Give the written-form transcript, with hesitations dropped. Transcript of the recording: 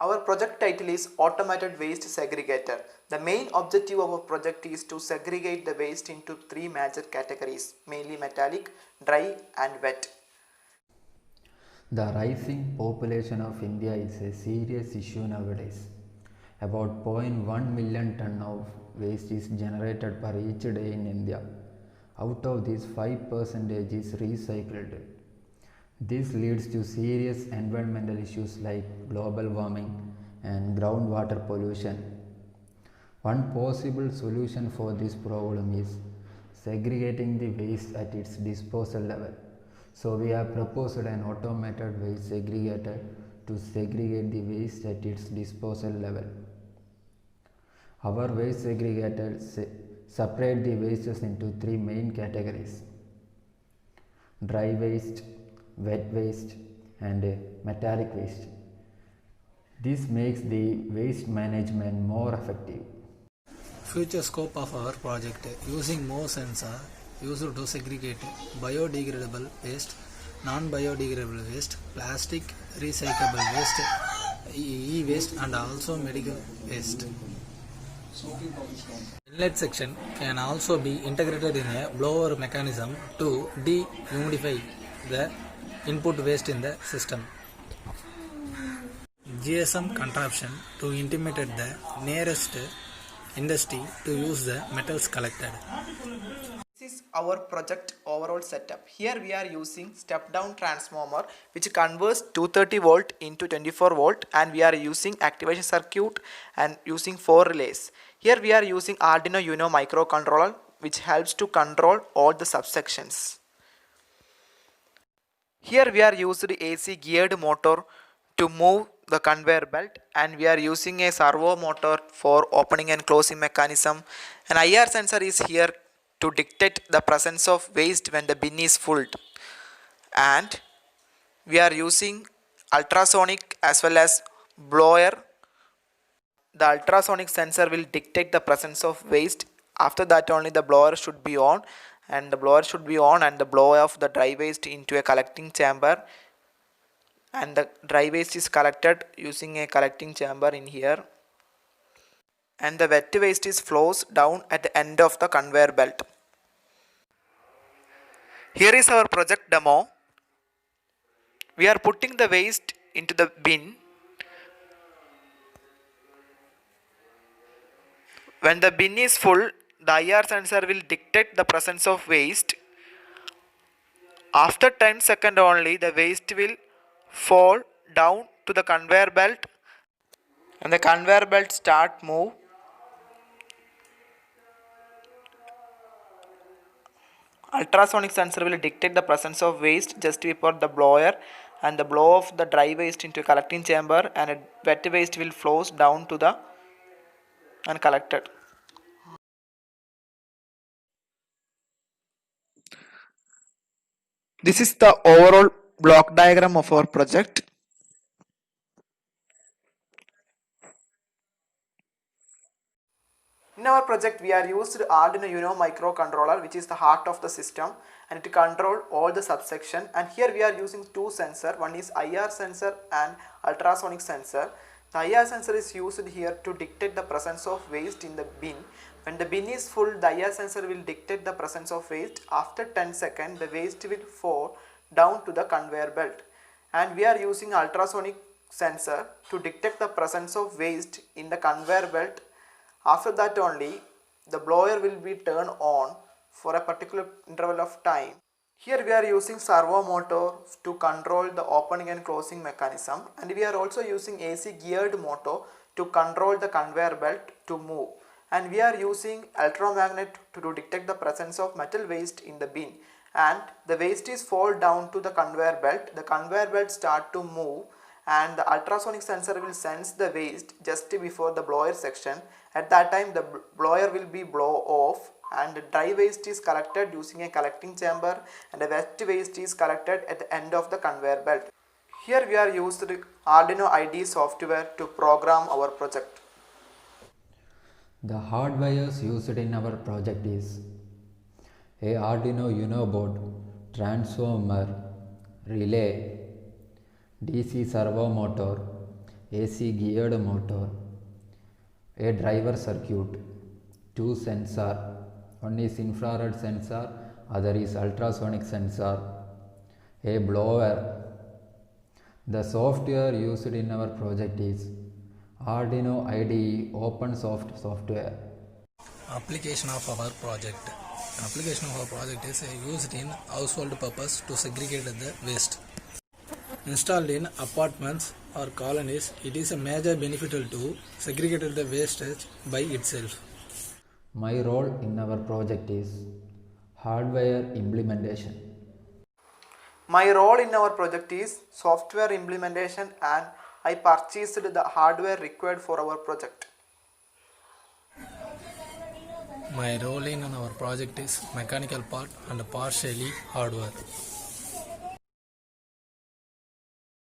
Our project title is Automated Waste Segregator. The main objective of our project is to segregate the waste into three major categories, mainly metallic, dry and wet. The rising population of India is a serious issue nowadays. About zero point 0.1 million ton of waste is generated per each day in India. Out of this, 5% is recycled. This leads to serious environmental issues like global warming and groundwater pollution. One possible solution for this problem is segregating the waste at its disposal level. So we have proposed an automated waste segregator to segregate the waste at its disposal level. Our waste segregator separate the wastes into three main categories: dry waste, wet waste and metallic waste. This makes the waste management more effective. Future scope of our project: using more sensor used to segregate biodegradable waste, non-biodegradable waste, plastic, recyclable waste, e-waste and also medical waste. Inlet section can also be integrated in a blower mechanism to dehumidify the input waste in the system. GSM contraption to intimidate the nearest industry to use the metals collected. This is our project overall setup. Here we are using step down transformer which converts 230 volt into 24 volt, and we are using activation circuit and using 4 relays. Here we are using Arduino Uno microcontroller which helps to control all the subsections. Here we are using AC geared motor to move the conveyor belt, and we are using a servo motor for opening and closing mechanism. An IR sensor is here to detect the presence of waste when the bin is full, and we are using ultrasonic as well as blower. The ultrasonic sensor will detect the presence of waste. After that only the blower should be on, and the blower should be on and the blow off the dry waste into a collecting chamber, and the dry waste is collected using a collecting chamber in here, and the wet waste is flows down at the end of the conveyor belt. Here is our project demo. We are putting the waste into the bin. When the bin is full, the IR sensor will detect the presence of waste. After 10 seconds only, the waste will fall down to the conveyor belt, and the conveyor belt start move. Ultrasonic sensor will detect the presence of waste just before the blower, and the blow of the dry waste into a collecting chamber, and a wet waste will flows down to the and collected. This is the overall block diagram of our project. In our project, we are used Arduino Uno microcontroller, which is the heart of the system, and to control all the subsection. And here we are using two sensors. One is IR sensor and ultrasonic sensor. The IR sensor is used here to detect the presence of waste in the bin. When the bin is full, the IR sensor will detect the presence of waste. After 10 seconds, the waste will fall down to the conveyor belt. And we are using ultrasonic sensor to detect the presence of waste in the conveyor belt. After that only, the blower will be turned on for a particular interval of time. Here we are using servo motor to control the opening and closing mechanism, and we are also using AC geared motor to control the conveyor belt to move, and we are using electromagnet to detect the presence of metal waste in the bin, and the waste is fall down to the conveyor belt start to move, and the ultrasonic sensor will sense the waste just before the blower section. At that time the blower will be blow off, and the dry waste is collected using a collecting chamber, and the wet waste is collected at the end of the conveyor belt. Here we are used Arduino IDE software to program our project. The hardwires used in our project is a Arduino Uno board, transformer, relay, DC servo motor, AC geared motor, a driver circuit, two sensor, one is infrared sensor, other is ultrasonic sensor, a blower. The software used in our project is Arduino IDE OpenSoft software. Application of our project. Application of our project is used in household purpose to segregate the waste. Installed in apartments or colonies, it is a major benefit to segregate the wastage by itself. My role in our project is hardware implementation. My role in our project is software implementation and I purchased the hardware required for our project. My role in our project is mechanical part and partially hardware.